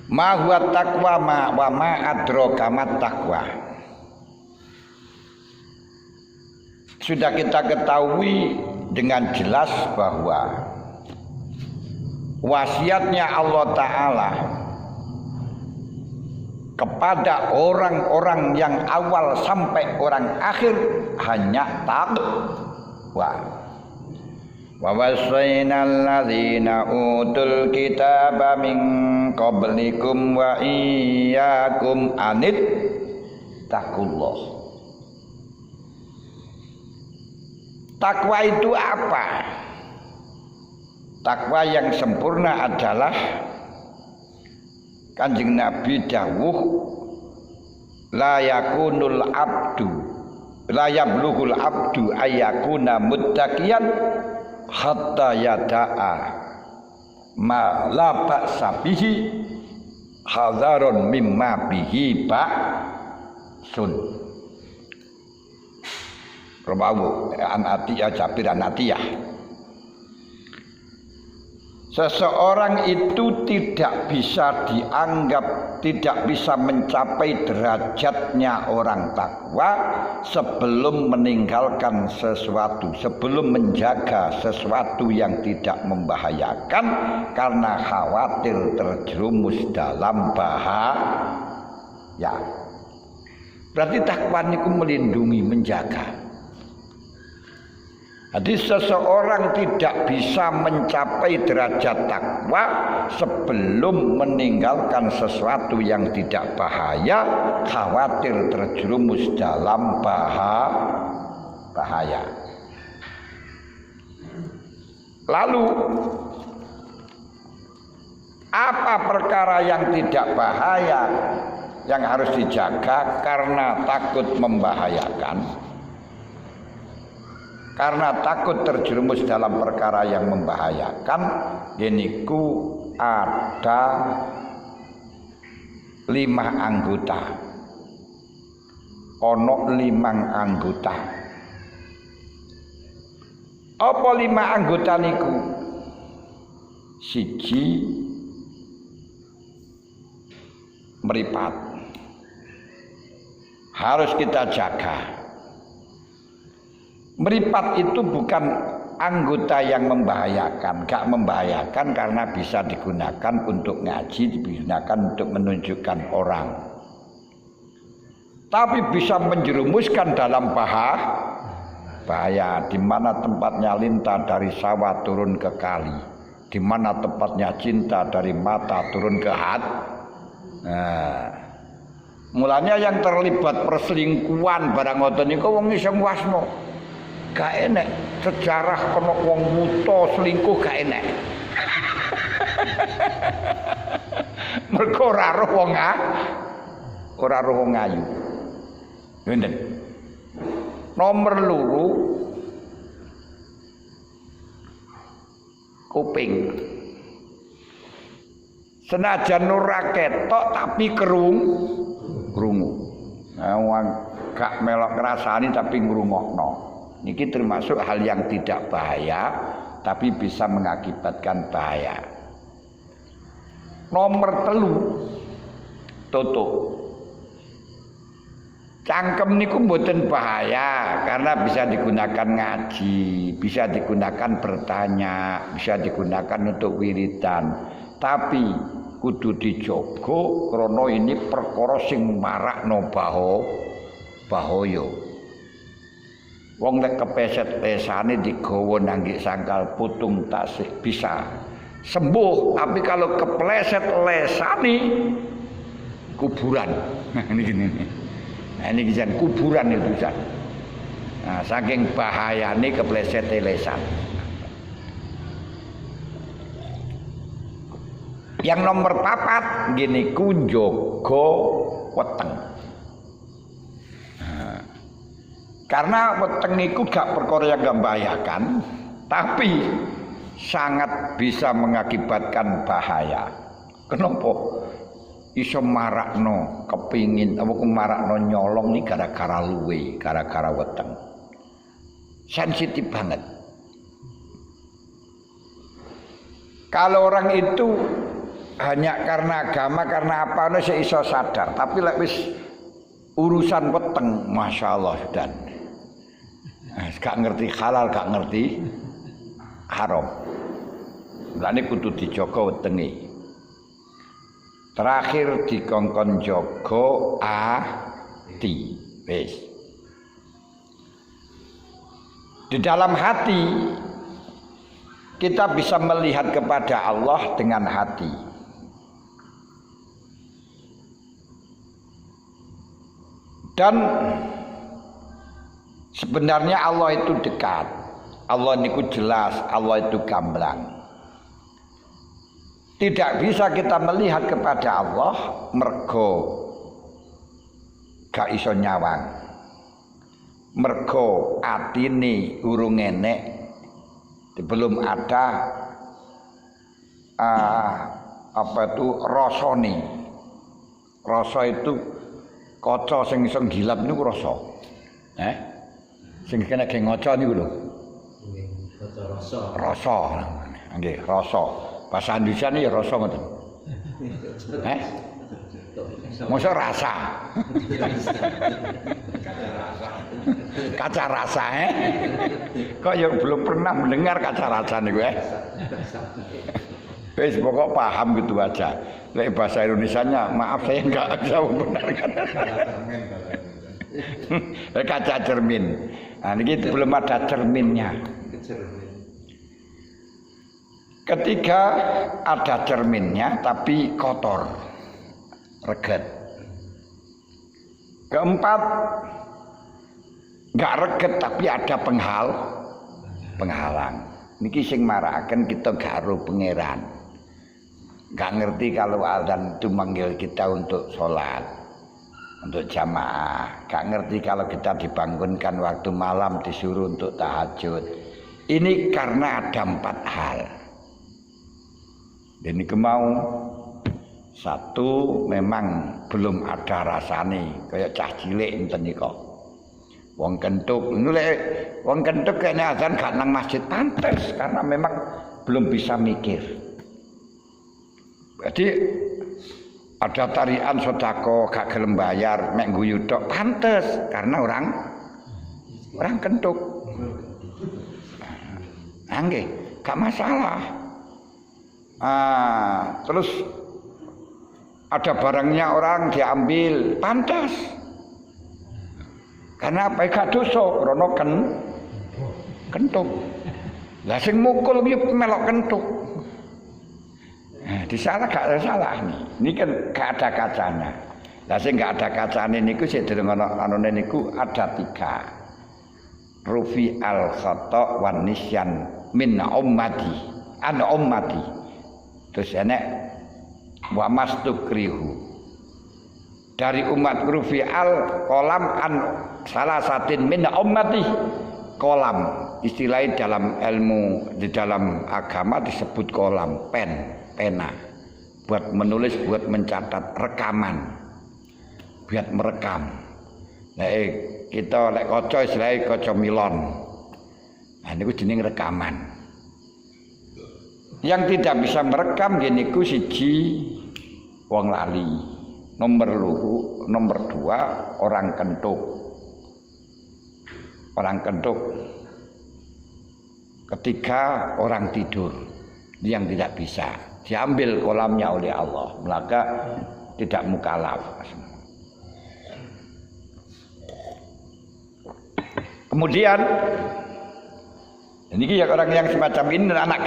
Ma huwa taqwa wa ma adraka mat taqwa. Sudah kita ketahui dengan jelas bahwa wasiatnya Allah Ta'ala kepada orang-orang yang awal sampai orang akhir hanya taqwa. Wa wasainal ladzina utul kitaba min qablikum wa iyyakum anit taqullah. Takwa itu apa? Takwa yang sempurna adalah Kanjeng Nabi dawuh la yakunul abdu la yablughul abdu ayyakuna muttaqiyan hatta yada'a ma la ba'sa bihi hadzaron mimma bihi ba'sun. Rawahu an Atiyah Jabir an Atiyah. Seseorang itu tidak bisa dianggap, tidak bisa mencapai derajatnya orang takwa sebelum meninggalkan sesuatu, sebelum menjaga sesuatu yang tidak membahayakan karena khawatir terjerumus dalam bahaya. Berarti takwa itu melindungi, menjaga. Jadi seseorang tidak bisa mencapai derajat takwa sebelum meninggalkan sesuatu yang tidak bahaya, khawatir terjerumus dalam bahaya. Lalu apa perkara yang tidak bahaya yang harus dijaga karena takut membahayakan? Karena takut terjerumus dalam perkara yang membahayakan, yaitu ada 5 anggota. Ono 5 anggota. Apa 5 anggota niku? Siji meripat. Harus kita jaga. Meripat itu bukan anggota yang membahayakan, gak membahayakan karena bisa digunakan untuk ngaji, digunakan untuk menunjukkan orang. Tapi bisa menjerumuskan dalam bahaya, di mana tempatnya lintah dari sawah turun ke kali, di mana tempatnya cinta dari mata turun ke hati. Nah, mulanya yang terlibat perselingkuhan barang ngoten niku wong iso wasno. Gak enek sejarah kono wong buta selingkuh gak enek. Mergo ora roh wong ayu. Ngene. Nomor 2 kuping. Senajan ora ketok tapi krungu. Nah, gak melok ngrasani tapi ngrungokno. Niki termasuk hal yang tidak bahaya tapi bisa mengakibatkan bahaya. Nomor 3 tutup. Cangkem niku mboten bahaya karena bisa digunakan ngaji, bisa digunakan bertanya, bisa digunakan untuk wiridan. Tapi kudu dijaga krana ini perkara sing marakno bahaya. Wong lek kepeset lesane digawa nangge sangkal putung tasik bisa sembuh, tapi kalau kepleset lesane kuburan. Ini jan kuburan itu jan. Nah, saking bahayane kepleset lesan. Yang nomor 4 gini kunjogo weteng. Karena weteng niku gak perkara yang membahayakan, tapi sangat bisa mengakibatkan bahaya. Kenapa? Iso marakno kepingin apa marakno nyolong nih gara-gara luwe, gara-gara weteng. Sensitif banget. Kalau orang itu hanya karena agama, karena apa ono sik iso sadar, tapi lek wis urusan weteng, masyaallah dan gak ngerti halal, gak ngerti haram. Lane kudu dijaga wetenge. Terakhir dikongkon jaga ati. Wis. Di dalam hati kita bisa melihat kepada Allah dengan hati. Dan sebenarnya Allah itu dekat. Allah niku jelas, Allah itu gamblang. Tidak bisa kita melihat kepada Allah mergo gak iso nyawang. Mergo atine urung enek, belum ada apa itu rasane. Rasa itu kaca sing iso gilap niku rasa. Sing kena ge ngaca niku lho. Kaca rasa. Rasa. Nggih, rasa. Bahasa Indonesia ini ya rasa ngoten. Masa rasa. Kaca rasa Kok ya belum pernah mendengar kaca rasa niku Wis pokok paham gitu aja. Lek bahasa Indonesianya maaf saya enggak bisa membenarkan. Kaca cermin. Nah ini belum ada cerminnya. Ketiga ada cerminnya tapi kotor, reget. Keempat nggak reget tapi ada penghalang. Niki sing marakaken kita gak ro pangeran. Nggak ngerti kalau azan itu manggil kita untuk sholat, untuk jamaah. Nggak ngerti kalau kita dibangunkan waktu malam disuruh untuk tahajud. Ini karena ada 4 hal. Ini kemau satu memang belum ada rasane kayak cah cilik enten nika. Wong kentuk, nulek wong kentuk kayaknya azan gak nang masjid pantes karena memang belum bisa mikir. Jadi ada tarian sedekah gak gelem bayar mek guyu tok pantes karena orang kentuk. Nggih, gak masalah. Terus ada barangnya orang diambil pantas karena apa gak dosa krana kentuk. Lah sing mukul iki melok kentuk. Di sana gak ada salah nih. Ini kan gak ada kacanya. Lah sing gak ada kacane niku sik dereng ana anune niku ada 3. Rufi al khata wan nisyan min ummati an ummati. Terus enek wa mastukrihu dari umat rufi al kolam an salah satin min ummati. Kolam istilahnya dalam ilmu di dalam agama disebut kolam, pena buat menulis, buat mencatat, rekaman buat merekam. Nah, kita lek kaca istilahnya kaca milon. Nah niku jeneng rekaman. Yang tidak bisa merekam niku siji wong lali. Nomor 2 orang kentuk. Orang kentuk. Ketiga orang tidur yang tidak bisa diambil kolamnya oleh Allah, maka tidak mukallaf. Kemudian ini ya orang yang semacam ini anak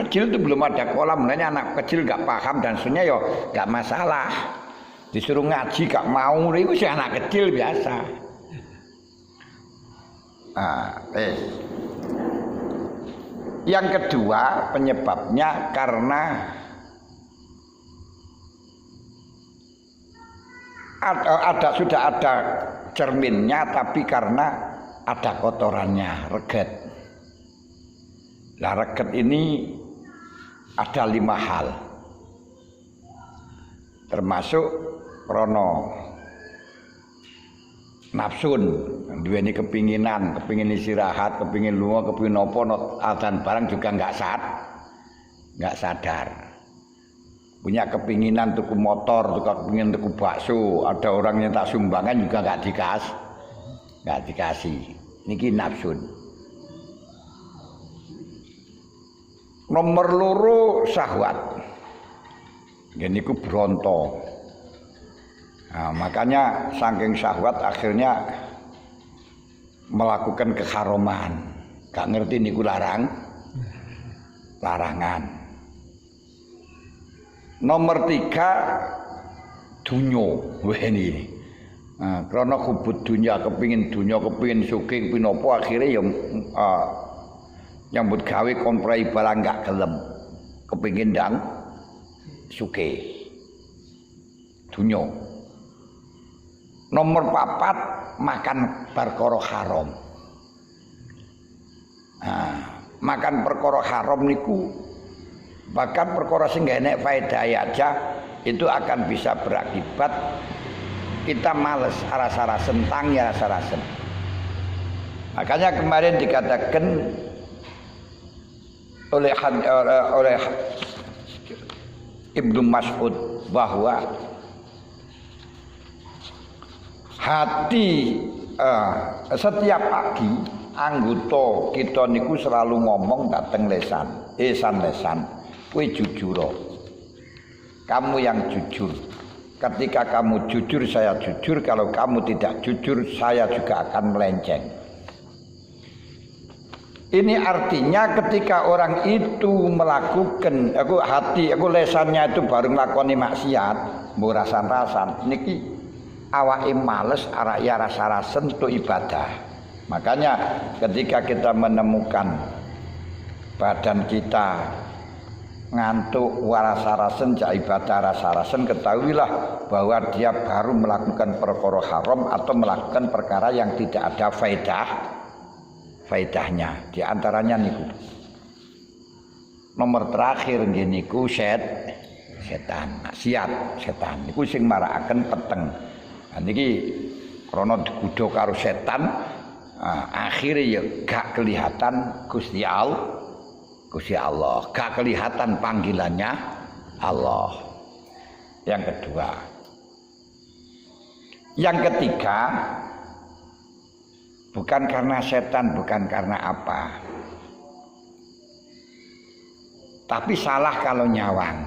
kecil itu belum ada kolam, makanya anak kecil gak paham dan sebenarnya yo gak masalah. Disuruh ngaji gak mau, itu sih anak kecil biasa. Yang kedua penyebabnya karena sudah ada cerminnya tapi karena ada kotorannya, reget. Nah reget ini ada 5 hal, termasuk krono nafsun, duweni kepinginan, kepingin istirahat, kepingin lunga, kepingin nopo, azan barang juga nggak sadar. punya kepinginan tuku motor, kepingin tuku bakso, ada orang yang tak sumbangan juga nggak dikasih. Niki nafsun. Nomor loro syahwat. Gini ku bronto. Nah, makanya saking syahwat akhirnya melakukan keharaman. Gak ngerti niku larangan. Nomor 3 dunyo. Wah ini. Nah, karena kubut dunia, kepingin sugih, kepingin apa akhirnya ya nyambut gawe komprai barang gak gelem. Kepingin ndang sugih. Dunyo. Nomor 4 makan perkara haram. Nah, makan perkara haram niku bahkan perkara sing gak enek faedah aja itu akan bisa berakibat kita males rasa-rasen tangi rasa-rasen. Makanya kemarin dikatakan oleh Ibnu Mas'ud bahwa hati setiap pagi anggota kita niku selalu ngomong dateng lesan kowe jujur. Kamu yang jujur. Ketika kamu jujur saya jujur, kalau kamu tidak jujur saya juga akan melenceng. Ini artinya ketika orang itu melakukan lesannya itu baru nglakoni maksiat, mbok rasan-rasan niki awake males arak ya rasa-rasen untuk ibadah. Makanya ketika kita menemukan badan kita ngantuk warasa-rasen jak ibadah rasa-rasen, ketahuilah bahwa dia baru melakukan perkara haram atau melakukan perkara yang tidak ada faedahnya. Di antaranya niku nomor terakhir niku setan maksiat. Setan niku sing marakaken peteng. Niki krana digodha karo setan, akhirnya ya gak kelihatan Gusti Allah, gak kelihatan panggilannya Allah. Yang kedua. Yang ketiga, bukan karena setan, bukan karena apa, tapi salah kalau nyawang.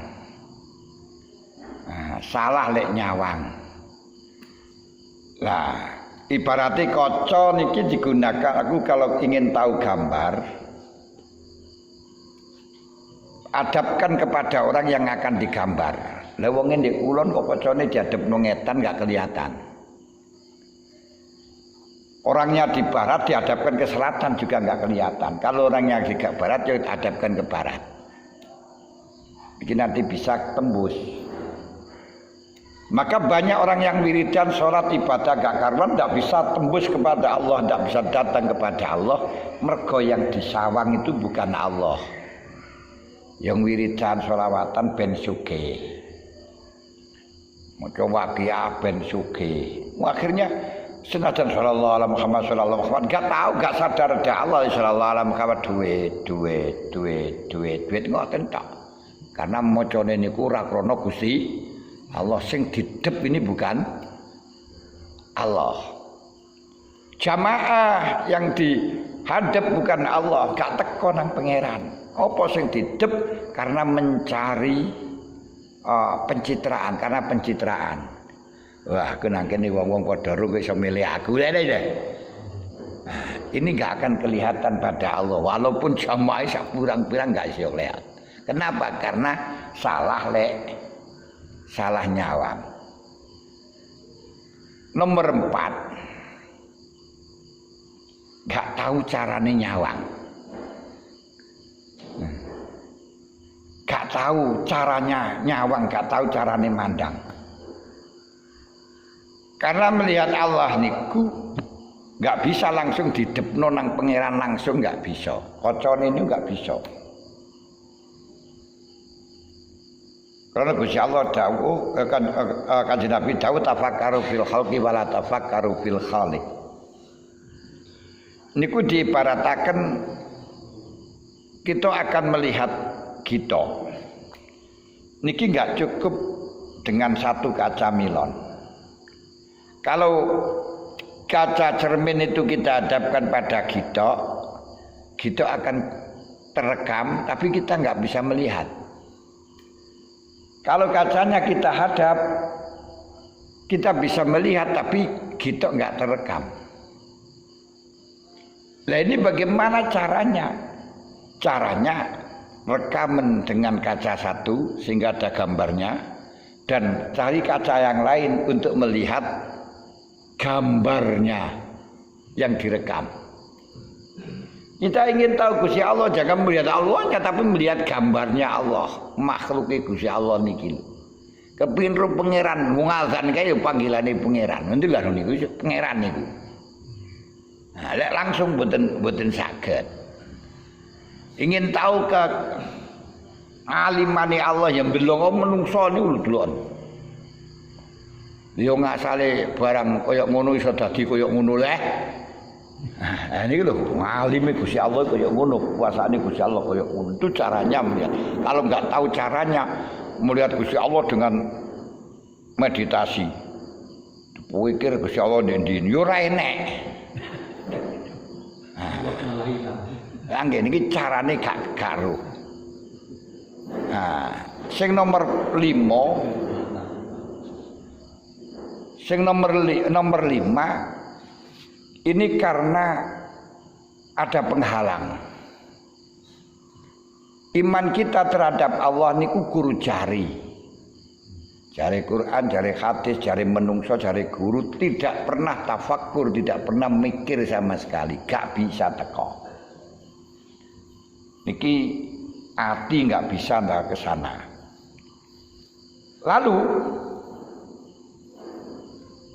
Salah lek nyawang. Lah, ibaratnya kaca niki digunakan, aku kalau ingin tahu gambar, adapkan kepada orang yang akan digambar. Lah wong ndek kulon kok kacane diadepno ngetan gak kelihatan. Orangnya di barat dihadapkan ke selatan juga nggak kelihatan. Kalau orangnya di barat ya dihadapkan ke barat. Bikin nanti bisa tembus. Maka banyak orang yang wiridan sholat ibadah gak karuan tidak bisa tembus kepada Allah, tidak bisa datang kepada Allah. Mergo yang disawang itu bukan Allah. Yang wiridan sholawatan ben sugih. Maca waqiah ben sugih. Akhirnya senajan sallallahu alaihi Muhammad sallallahu alaihi Muhammad gak sadar ada Allah sallallahu alaihi Muhammad duit ngoten tok. Karena macane niku ora krana Gusti Allah, sing didep ini bukan Allah. Jamaah yang dihadap bukan Allah, gak teko nang pangeran. Apa sing didep karena mencari pencitraan, karena pencitraan. Wah, aku nangkene wong-wong padha ro iso milih aku. Ini gak akan kelihatan pada Allah, walaupun jamaah sak pirang-pirang gak iso lihat. Kenapa? Karena salah nyawang. Nomor 4, gak tahu carane nyawang. Gak tahu caranya nyawang, gak tahu carane mandang. Karena melihat Allah niku gak bisa langsung didepno nang pangeran langsung, gak bisa. Kocone ini gak bisa. Karena Gusti Allah dawuh Kanjeng Nabi dawuh tafakkaru fil khalqi wala tafakkaru fil khaliq. Niku diibarataken kita akan melihat kita. niki nggak cukup dengan satu kaca milon. Kalau kaca cermin itu kita hadapkan pada gitok, gitok akan terekam, tapi kita nggak bisa melihat. Kalau kacanya kita hadap, kita bisa melihat, tapi gitok nggak terekam. Nah ini bagaimana caranya? Caranya rekaman dengan kaca satu sehingga ada gambarnya, dan cari kaca yang lain untuk melihat gambarnya yang direkam. Kita ingin tahu Gusti Allah, jangan melihat Allahnya tapi melihat gambarnya Allah, makhluknya Gusti Allah niki. Kepingin ro pangeran ngazan kae panggilane pangeran. Nanti lah niku pangeran niku. Nah, lek langsung boten saged. Ingin tahu ke alimane Allah yang belum menungso niku delok. Yo ngasale barang kaya ngono iso dadi kaya ngono leh. Nah ini lho, ngalime Gusti Allah kaya ngono, kuasane Gusti Allah kaya ngono. Itu caranya melihat. Kalau enggak tahu caranya melihat Gusti Allah dengan meditasi. Pikir Gusti Allah ndi yo ora enek. Lah nggih niki carane gak karo. Nah, sing nomor 5 nomor 5 ini karena ada penghalang. Iman kita terhadap Allah niku guru jari. Jari Quran, jari hadis, jari menungso, jari guru tidak pernah tafakkur, tidak pernah mikir sama sekali, gak bisa teko. Niki hati gak bisa ndak ke sana. Lalu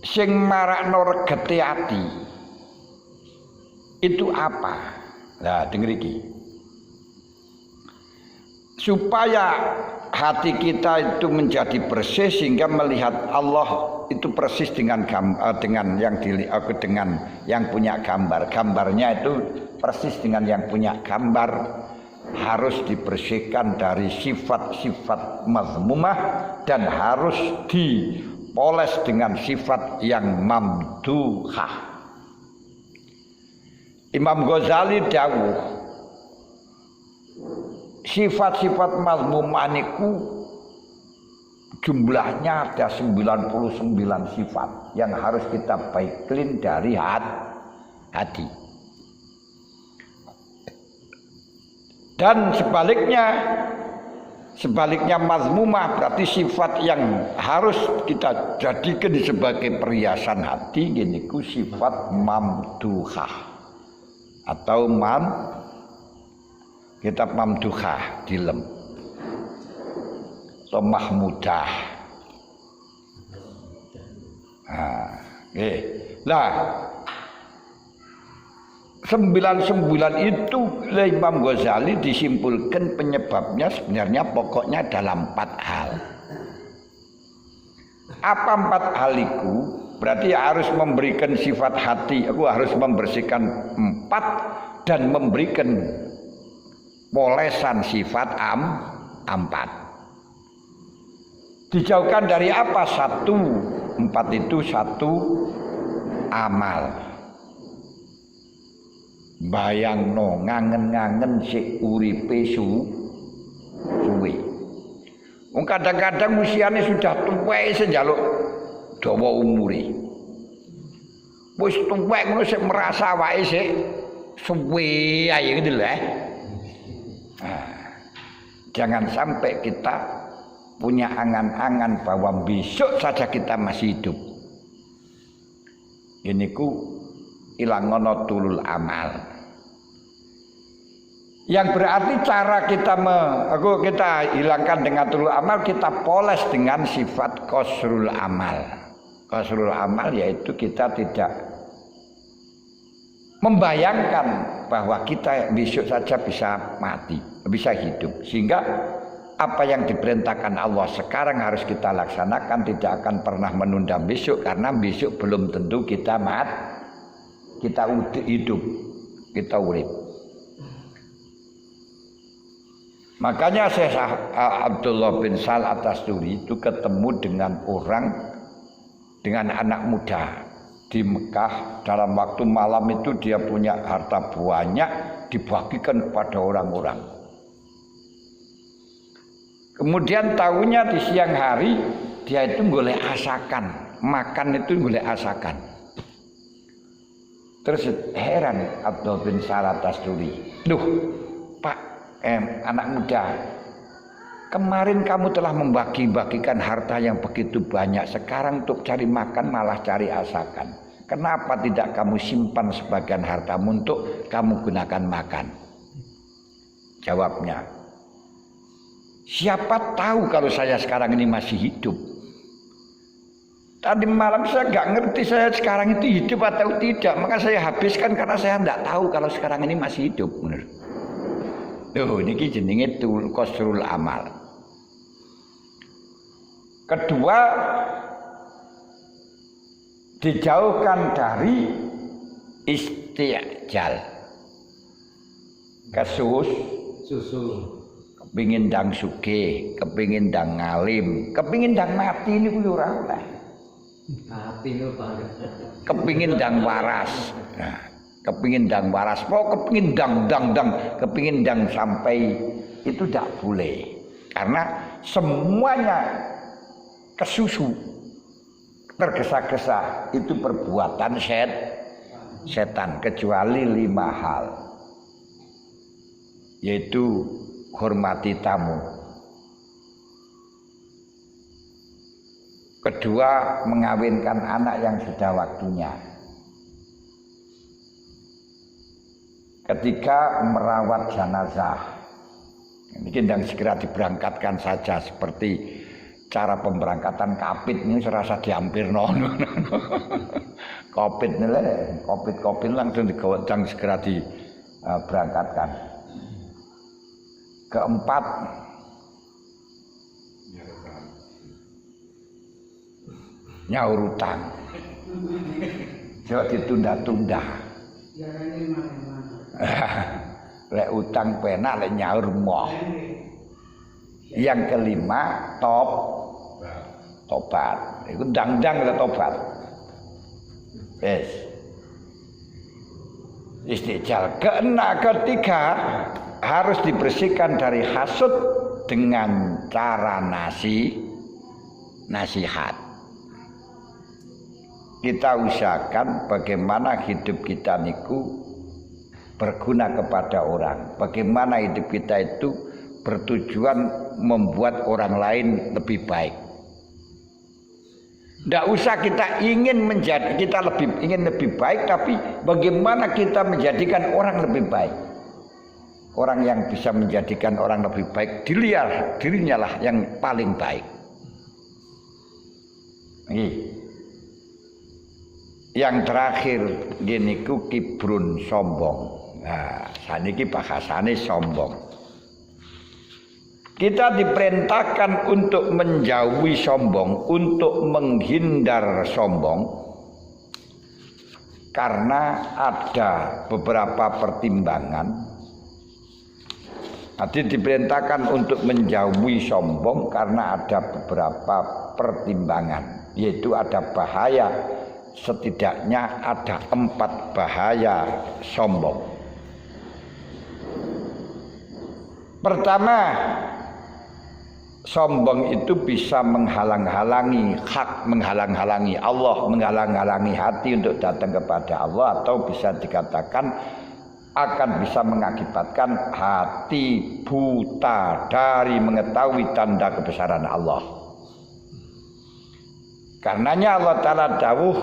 sing marakno regete ati itu apa? Nah, denger iki. Supaya hati kita itu menjadi bersih sehingga melihat Allah itu persis dengan yang punya gambar. Gambarnya itu persis dengan yang punya gambar, harus dibersihkan dari sifat-sifat mazmumah dan harus dipoles dengan sifat yang mamduhah. Imam Ghazali dawuh sifat-sifat mazmumah niku jumlahnya ada 99 sifat yang harus kita baiklin dari hati. Dan sebaliknya mazmumah berarti sifat yang harus kita jadikan sebagai perhiasan hati giniku sifat mamduhah. Atau kitab mamduhah dilem atau mahmudah. Nah, 99 itu oleh Imam Ghazali disimpulkan penyebabnya sebenarnya pokoknya dalam 4 hal. Apa 4 hal itu? Berarti harus memberikan sifat hati, aku harus membersihkan 4 dan memberikan polesan sifat 4. Dijauhkan dari apa? 4 itu 1 amal. Bayangno ngangen-ngangen sik uripe suwe. Wong kadang-kadang usiane sudah tuwek senjaluk dawa umure. Wis tuwek ngono sik merasa awake sik suwe ae gitu lho. Jangan sampai kita punya angan-angan bahwa besok saja kita masih hidup. Ini ku ilangono tulul amal. Yang berarti cara kita hilangkan dengan tulul amal, kita poles dengan sifat qasrul amal. Qasrul amal yaitu kita tidak membayangkan bahwa kita besok saja bisa mati, bisa hidup. Sehingga apa yang diperintahkan Allah sekarang harus kita laksanakan, tidak akan pernah menunda besok, karena besok belum tentu kita hidup, kita urip. Makanya Syekh Abdullah bin Sal At-Tasturi itu ketemu dengan anak muda di Mekah. Dalam waktu malam itu dia punya harta banyak, dibagikan kepada orang-orang. Kemudian tahunya di siang hari dia itu boleh asakan, makan itu boleh asakan. Terus heran Abdullah bin Sal At-Tasturi, "Duh, Pak, anak muda, kemarin kamu telah membagi-bagikan harta yang begitu banyak, sekarang untuk cari makan malah cari asakan. Kenapa tidak kamu simpan sebagian hartamu untuk kamu gunakan makan?" Jawabnya, "Siapa tahu kalau saya sekarang ini masih hidup. Tadi malam saya nggak ngerti saya sekarang itu hidup atau tidak, maka saya habiskan karena saya nggak tahu kalau sekarang ini masih hidup." Bener. Loh, ini jenenge qasrul amal. Kedua, dijauhkan dari isti'jal. Kesus susu. Kepingin ndang sugih, kepingin ndang ngalim, kepingin ndang mati ini kuwi ora oleh. Mati lho banget. Kepingin ndang waras. Nah, kepingin ndang waras, kepingin ndang, kepingin ndang sampai itu tidak boleh. Karena semuanya kesusu, tergesa-gesa itu perbuatan setan kecuali 5 hal. Yaitu hormati tamu. Kedua, mengawinkan anak yang sudah waktunya. Ketiga, merawat jenazah. Ini yang segera diberangkatkan saja, seperti cara pemberangkatan kapit ini serasa dihampir nono. Kopit nih, kopit langsung digawang segera diberangkatkan. Keempat, nyaur utang. Coba ditunda-tunda. Lek utang penak, lek nyaur moh. Yang kelima, tobat. Itu dang-dang ke tobat. Yes. Istiqjal. Ketiga, harus dibersihkan dari hasud dengan cara nasihat. Kita usahakan bagaimana hidup kita niku berguna kepada orang. Bagaimana hidup kita itu bertujuan membuat orang lain lebih baik. Tidak usah kita ingin lebih baik, tapi bagaimana kita menjadikan orang lebih baik. Orang yang bisa menjadikan orang lebih baik, dirinya lah yang paling baik. Yang terakhir gini ku kibrun, sombong. Nah, saniki bahasane sombong. Kita diperintahkan untuk menjauhi sombong, untuk menghindar sombong, karena ada beberapa pertimbangan. Nanti diperintahkan untuk menjauhi sombong karena ada beberapa pertimbangan, yaitu ada bahaya, setidaknya ada 4 bahaya sombong. Pertama, sombong itu bisa menghalang-halangi hak, menghalang-halangi Allah, menghalang-halangi hati untuk datang kepada Allah, atau bisa dikatakan akan bisa mengakibatkan hati buta dari mengetahui tanda kebesaran Allah. Karenanya Allah Ta'ala dawuh,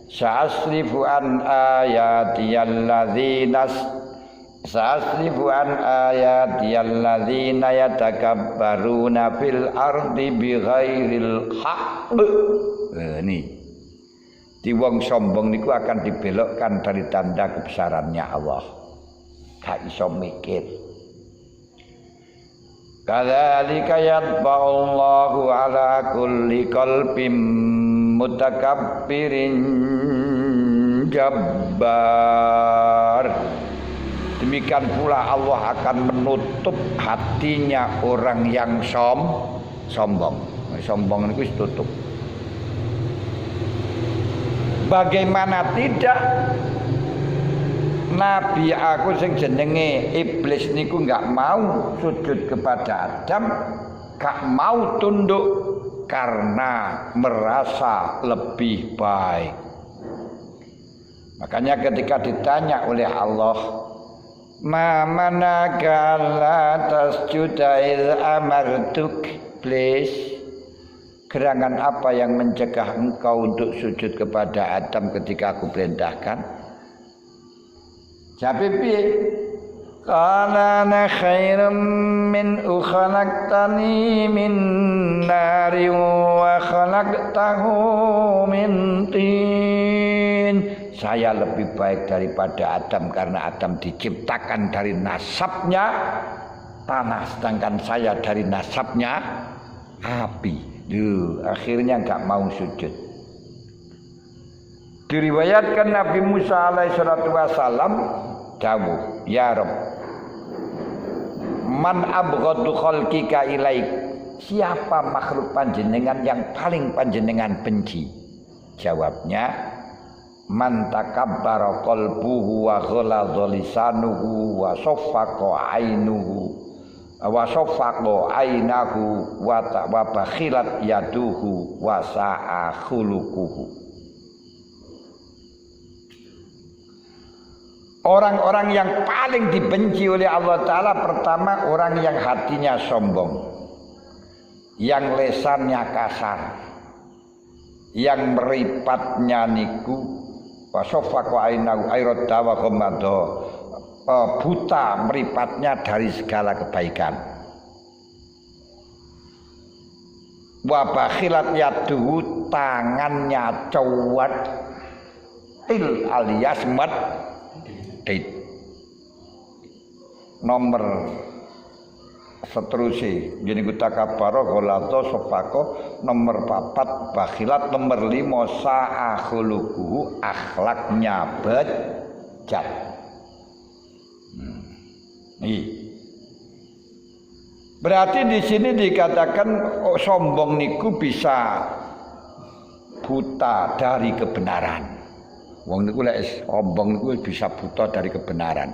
sa'asrifu an ayatiyalladzina yatakabbaruna fil ardi bighairil haqq. Ini di wong sombong niku akan dibelokkan dari tanda kebesarannya Allah. Gak iso mikir. Kadzalika yatba'ullahu ala kulli qalbin mutakabbirin jabbar. Demikian pula Allah akan menutup hatinya orang yang sombong. Sombong itu tutup. Bagaimana tidak, Nabi aku sing jenenge iblis niku enggak mau sujud kepada Adam, enggak mau tunduk karena merasa lebih baik. Makanya ketika ditanya oleh Allah, "Ma manaka la tasjuda iz amartuk?" Iblis, gerangan apa yang mencegah engkau untuk sujud kepada Adam ketika aku perintahkan? Jawab piye? Qala ana khairum min khalaqtani min nari wa khalaqtahu min tin. Saya lebih baik daripada Adam karena Adam diciptakan dari nasabnya tanah, sedangkan saya dari nasabnya api. Akhirnya enggak mau sujud. Diriwayatkan Nabi Musa alaihissalatu wassalam dawuh, "Ya Rabb, man abghadu khalqika ilaik?" Siapa makhluk panjenengan yang paling panjenengan benci? Jawabnya, "Man takabbara qalbuhu wa ghaladha lisanuhu wa saffaqa ainuhu wa saffaqa ainahu wa bakhilat yaduhu wa sa'a khuluquhu." Orang-orang yang paling dibenci oleh Allah Ta'ala, pertama orang yang hatinya sombong, yang lesannya kasar, yang meripatnya niku wasofaku ainahu ayrodda wa ghammadha, buta meripatnya dari segala kebaikan. Wa bakhilat yaduhu, tangannya cowat til alias medit. Nomor seterusnya jadi kutakabaro golato sofako, nomor 4 bakhilat, nomor 5 sa'a khuluquhu, akhlaknya bejat. Berarti di sini dikatakan sombong niku bisa buta dari kebenaran. Wong niku lek sombong niku bisa buta dari kebenaran.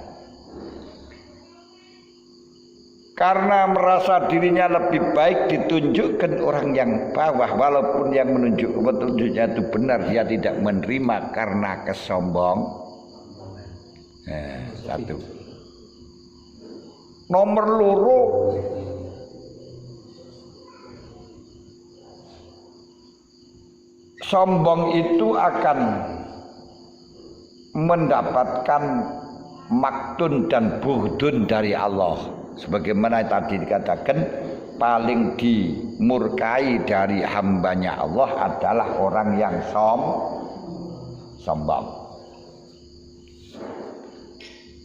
Karena merasa dirinya lebih baik ditunjukkan orang yang bawah, walaupun yang menunjuk petunjuknya itu benar, dia tidak menerima karena kesombong. Satu. Nomor loro, sombong itu akan mendapatkan maktun dan bughdun dari Allah. Sebagaimana tadi dikatakan, paling dimurkai dari hambanya Allah adalah orang yang sombong.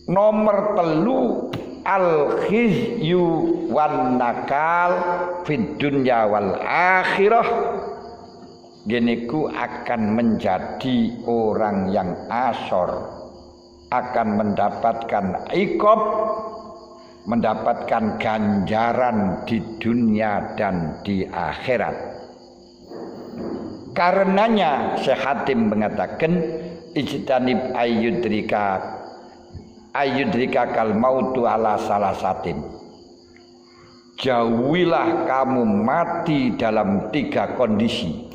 Nomor 3, al-khizyu wan nakal fid dunya wal akhirah. Geniku akan menjadi orang yang asor, akan mendapatkan iqab, mendapatkan ganjaran di dunia dan di akhirat. Karenanya Syekh Hatim mengatakan, ijtanib ayyudrika kal mautu ala salasatin. Jauhilah kamu mati dalam 3 kondisi.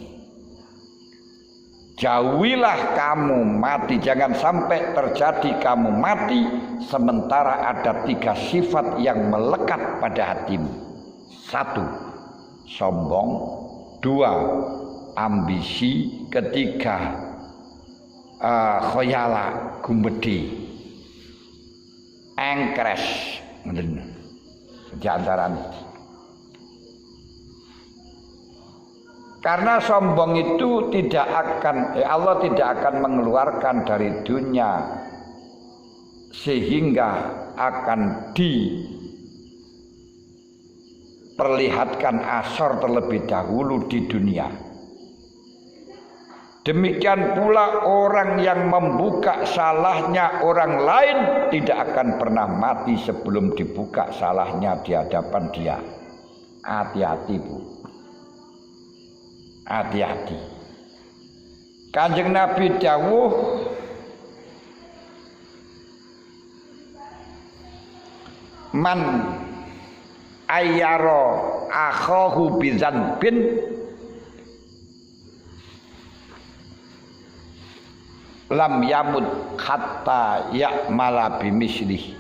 Jauhilah kamu mati, jangan sampai terjadi kamu mati sementara ada 3 sifat yang melekat pada hatimu. 1, sombong. 2, ambisi. 3, khoyala, gumbedi, engkres. Di antaranya. Karena sombong itu Allah tidak akan mengeluarkan dari dunia sehingga akan diperlihatkan asor terlebih dahulu di dunia. Demikian pula orang yang membuka salahnya orang lain tidak akan pernah mati sebelum dibuka salahnya di hadapan dia. Hati-hati Bu. Hati-hati. Kanjeng Nabi dawuh man ayyara akhahu bidzanbin lam yamut hatta ya'mala bimislih.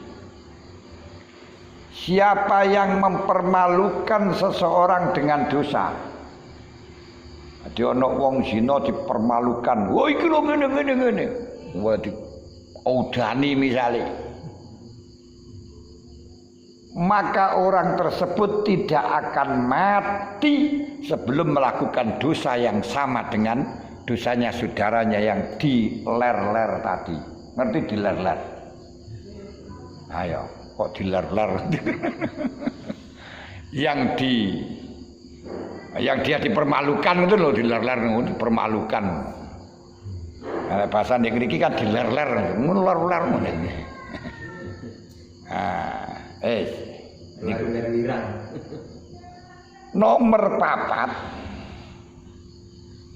Siapa yang mempermalukan seseorang dengan dosa. Ada ana wong zina dipermalukan. Wah iki lho ngene. Wah diodani misale. Maka orang tersebut tidak akan mati sebelum melakukan dosa yang sama dengan dosanya saudaranya yang diler-ler tadi. Ngerti diler-ler? Ayo, kok diler-ler? yang dia dipermalukan itu loh, diler-ler, dipermalukan. Nah, bahasa niki kan diler-ler, ngular-ular ngono. Nomor 4,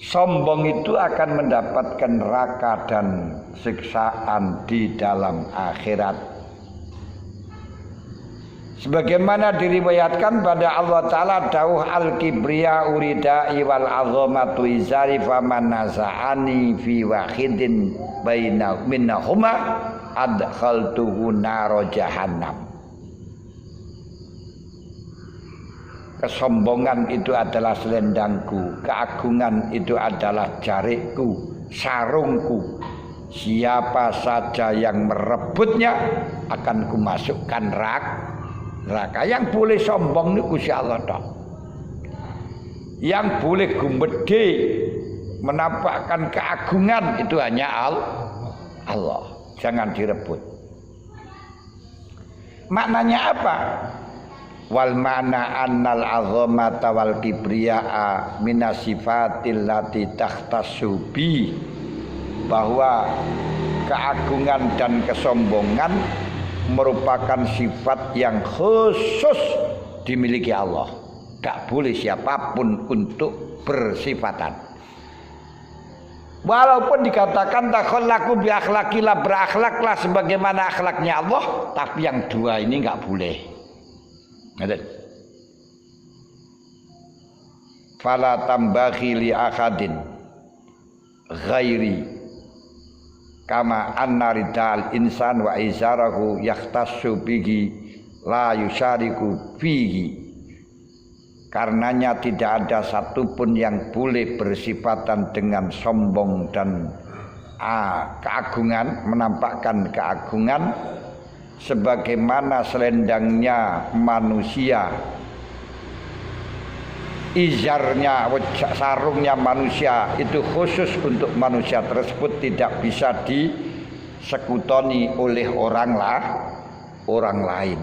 sombong itu akan mendapatkan neraka dan siksaan di dalam akhirat. Sebagaimana diriwayatkan pada Allah Ta'ala dawuh al-kibriya uridai wal azamatu izari faman naza'ani fi wahidin minnahuma adkhaltuhu naro jahannam. Kesombongan itu adalah selendangku, keagungan itu adalah jarikku, sarungku. Siapa saja yang merebutnya akan kumasukkan neraka. Yang boleh sombong itu Gusti Allah tok. Yang boleh gumbedhe menampakkan keagungan itu hanya Allah. Jangan direbut. Maknanya apa? Wal ma'na annal azamata wal kibriya'a minasifatil lati takhtassu bi, bahwa keagungan dan kesombongan merupakan sifat yang khusus dimiliki Allah. Tak boleh siapapun untuk bersifatan. Walaupun dikatakan takhallaku bi akhlaqillah, berakhlaklah sebagaimana akhlaknya Allah, tapi yang dua ini enggak boleh. Ngerti? Fala tambaghi li akadin ghairi kama anna ridal insan wa izarahu yahtassu bihi la yusyariku fihi. Karenanya tidak ada satupun yang boleh bersifatan dengan sombong dan keagungan, menampakkan keagungan sebagaimana selendangnya manusia, izarnya, sarungnya manusia itu khusus untuk manusia tersebut, tidak bisa disekutoni oleh orang lain.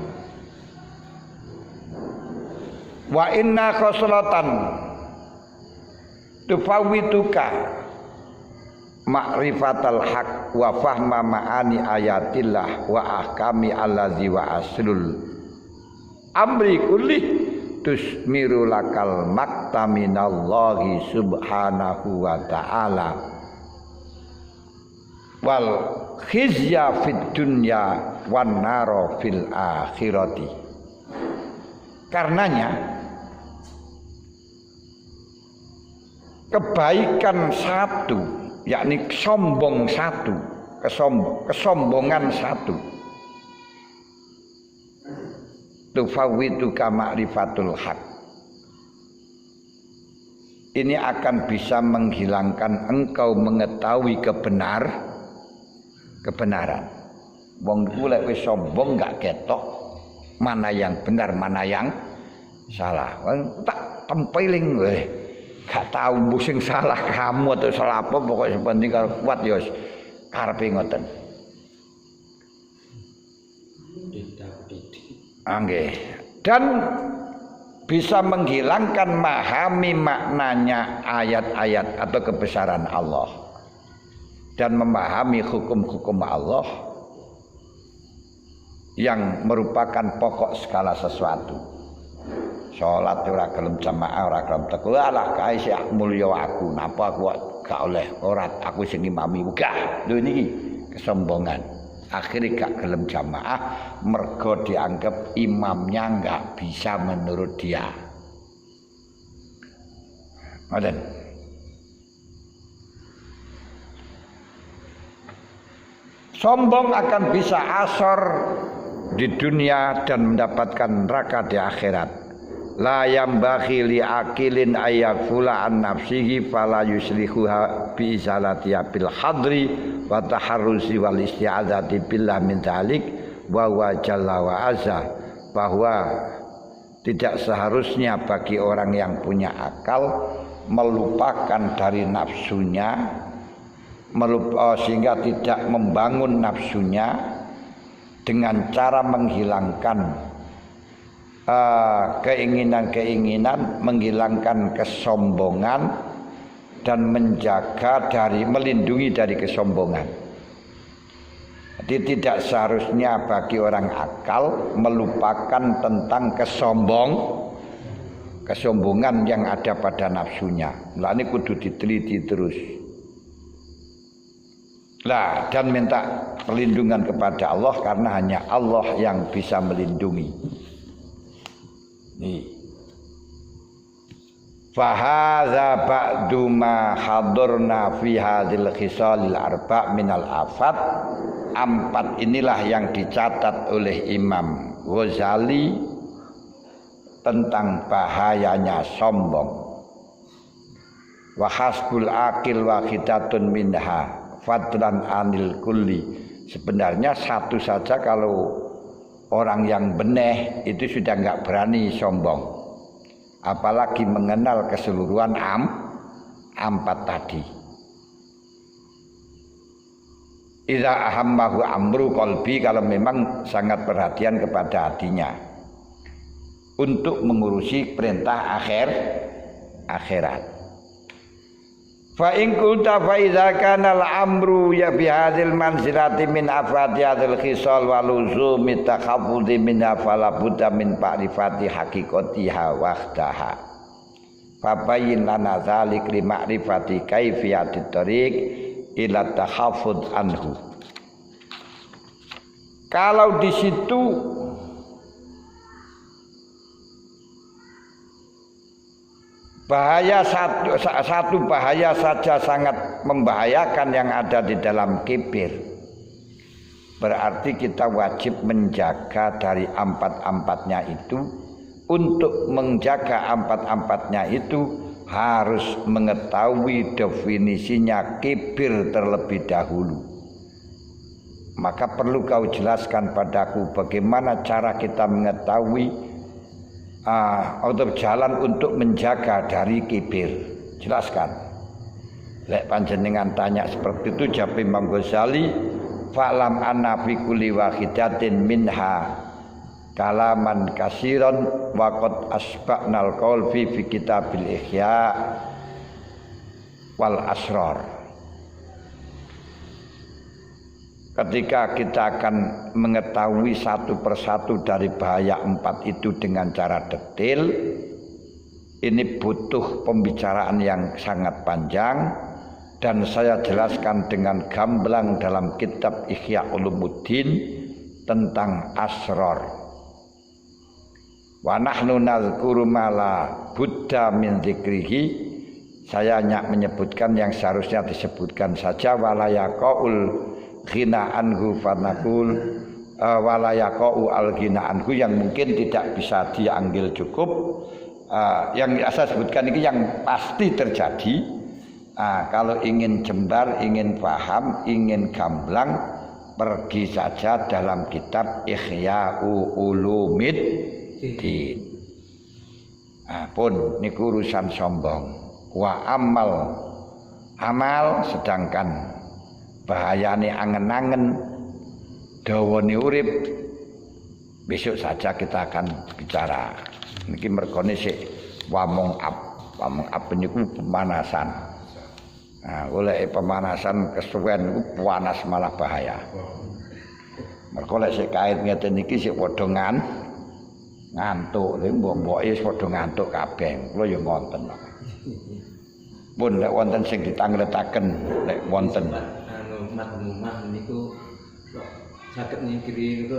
Wa inna khoslatan tufawwituka ma'rifatal haq wa fahma ma'ani ayatillah wa ahkami allazi wa aslul amri kulli tusmiru lakal maktaminallahi subhanahu wa ta'ala wal khizya fid dunya wan naro fil akhirati. Karenanya kebaikan satu, yakni sombong satu, kesombongan satu, tufawwituka ma'rifatul haq, ini akan bisa menghilangkan engkau mengetahui kebenaran. Wong iku lek wis sombong gak ketok mana yang benar mana yang salah. Tak tempeling kowe. Gak tahu sing salah kamu atau salah apa, pokoknya penting kalau kuat ya karepe ngoten. Nggih. Dan bisa menghilangkan memahami maknanya ayat-ayat atau kebesaran Allah dan memahami hukum-hukum Allah yang merupakan pokok segala sesuatu. Salat ora gelem jamaah, ora gelem teku, alah kae sik mulya aku, napa aku gak oleh ora aku sing imami uga. Lho niki kesombongan. Akhirnya gak gelem jamaah mergo dianggap imamnya gak bisa menurut dia. Ngoten. Sombong akan bisa asor di dunia dan mendapatkan neraka di akhirat. La yambaghi li akilin ayakula an nafsihi fala yuslihuha bi izalatiha bil hadri wa taharruzi wal isti'adzati billah min dzalik wa huwa jalla wa azza, bahwa tidak seharusnya bagi orang yang punya akal melupakan dari nafsunya, sehingga tidak membangun nafsunya dengan cara menghilangkan keinginan-keinginan, menghilangkan kesombongan dan melindungi dari kesombongan. Jadi tidak seharusnya bagi orang akal melupakan tentang kesombongan yang ada pada nafsunya. Lah ini kudu diteliti terus. Lah dan minta perlindungan kepada Allah karena hanya Allah yang bisa melindungi. Nih. Fahadza ba'du ma hadurna fi hadzal khisalil arba' minal afat. 4 inilah yang dicatat oleh Imam Ghazali tentang bahayanya sombong. Wa hasbul aqil wahidatun minha fadlan anil kulli. Sebenarnya satu saja kalau orang yang beneh itu sudah enggak berani sombong, apalagi mengenal keseluruhan 4 tadi. Idza ahammahu amru qalbi, kalau memang sangat perhatian kepada hatinya untuk mengurusi perintah akhirat. Fa in kunta fa idza kana al-amru ya bi hadzal manzilati min afati hadzal khisal wa luzumi takhaffudi min fala budda min ma'rifati haqiqatiha wahdaha. Fa bayyin lana dzalik li ma'rifati kaifiyatit thariq ila takhaffud anhu. Kalau di situ bahaya satu bahaya saja sangat membahayakan yang ada di dalam kibir. Berarti kita wajib menjaga dari 4-4-nya itu. Untuk menjaga 4-4-nya itu harus mengetahui definisinya kibir terlebih dahulu. Maka perlu kau jelaskan padaku bagaimana cara kita mengetahui atau jalan untuk menjaga dari kibir. Jelaskan. Lek panjenengan tanya seperti itu, jawab Imam Ghazali, fa'lam anna fi kulli wahidatin minha kalaman kasiron wa qad asba'nal qaul fi kitabil ihya wal asrar. Ketika kita akan mengetahui satu persatu dari bahaya 4 itu dengan cara detail, ini butuh pembicaraan yang sangat panjang dan saya jelaskan dengan gamblang dalam kitab Ihya Ulumuddin tentang asrar. Wa nahnu nazkuru ma la budda min dzikrihi. Saya hanya menyebutkan yang seharusnya disebutkan saja, wala yaqaul ghina anhu fanaqul wala yaqau al ghina anhu, yang mungkin tidak bisa diambil cukup. Yang saya sebutkan ini yang pasti terjadi. Kalau ingin jembar, ingin paham, ingin gamblang, pergi saja dalam kitab Ihya Ulumuddin. Pun niku urusan sombong. Wa amal sedangkan bahayane angen-angen dawane urip besok saja kita akan bicara. Niki mergane sik wamong up niku pemanasan. Nah, oleh pemanasan kesuwen niku panas malah bahaya. Mergo lek sik kait ngeten iki sik padha ngantuk, lha mbok-mboke wis padha ngantuk kabeh. Kula ya ngonten. Pun lek wonten sing ditangletaken lek wonten mat-mat niku kok saged nyingkiri niku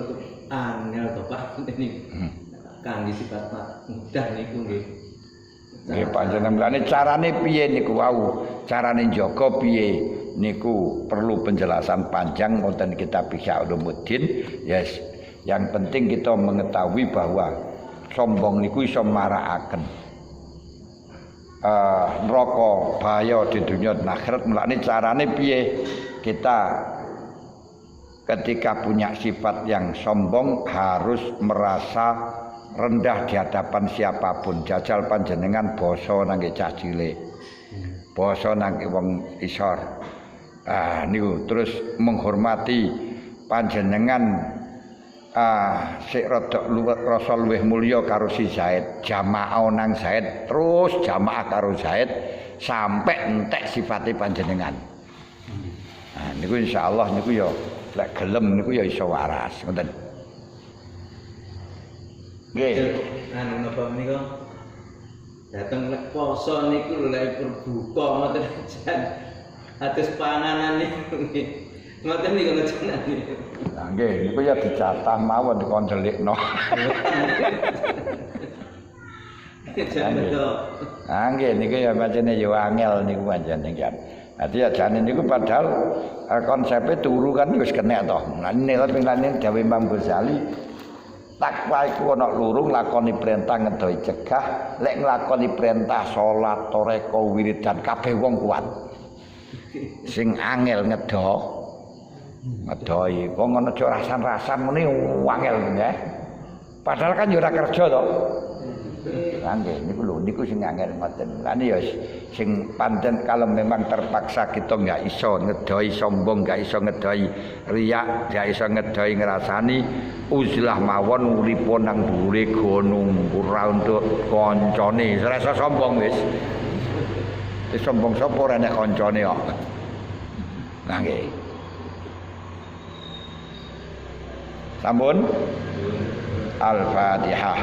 angel to Pak niku. Kangge sifat mudah niku nggih. Nggih panjenengan carane piye niku wau? Carane njaga piye niku perlu penjelasan panjang wonten kitab Ihya Ulumuddin. Yes. Yang penting kita mengetahui bahwa sombong niku iso marakaken neraka bahaya di dunia dan akhirat. Mulane carane piye kita ketika punya sifat yang sombong harus merasa rendah di hadapan siapapun. Jajal panjenengan basa nang cah cilik, basa nang wong isor, niku terus menghormati panjenengan sik rada rasa luwih mulya karo si Zaid, jamaah nang Zaid terus jamaah karo Zaid sampai entek sifate panjenengan. Nah niku insyaallah niku ya lek gelem niku ya iso waras ngoten. Nggih. Anu napa menika? Dateng lek poso niku lho lek berbuka ngoten jan. Atus panganan niku nggih. Ngoten niku njenengan. Lah nggih, niku ya dicatah mawon dikon delikno. Ah nggih niku ya pancene ya angel niku pancene kan. Dadi ya jane niku padahal konsepnya turu kan wis kena to. Lah nilai pingane dawuh Imam Ghazali takwa iku ana loro nglakoni perintah ngedohi cegah, lek nglakoni perintah salat, toreka, wiridan kabeh wong kuat. Sing angel ngedohi wong ana aja rasan-rasan muni angel nggih. Padahal kan ya ora kerja to. Lah nggih niku lho niku sing angel ngoten. Lah ya sing pancen kalau memang terpaksa kita enggak iso ngedohi sombong, enggak iso ngedohi riya, enggak iso ngedohi ngrasani uzlah mawon uripun nang dhuwure gunung ora untuk kancane. Ora iso sombong wis. Wis sombong sapa ora nek kancane kok. Lah nggih. Sampun Al-Fatihah.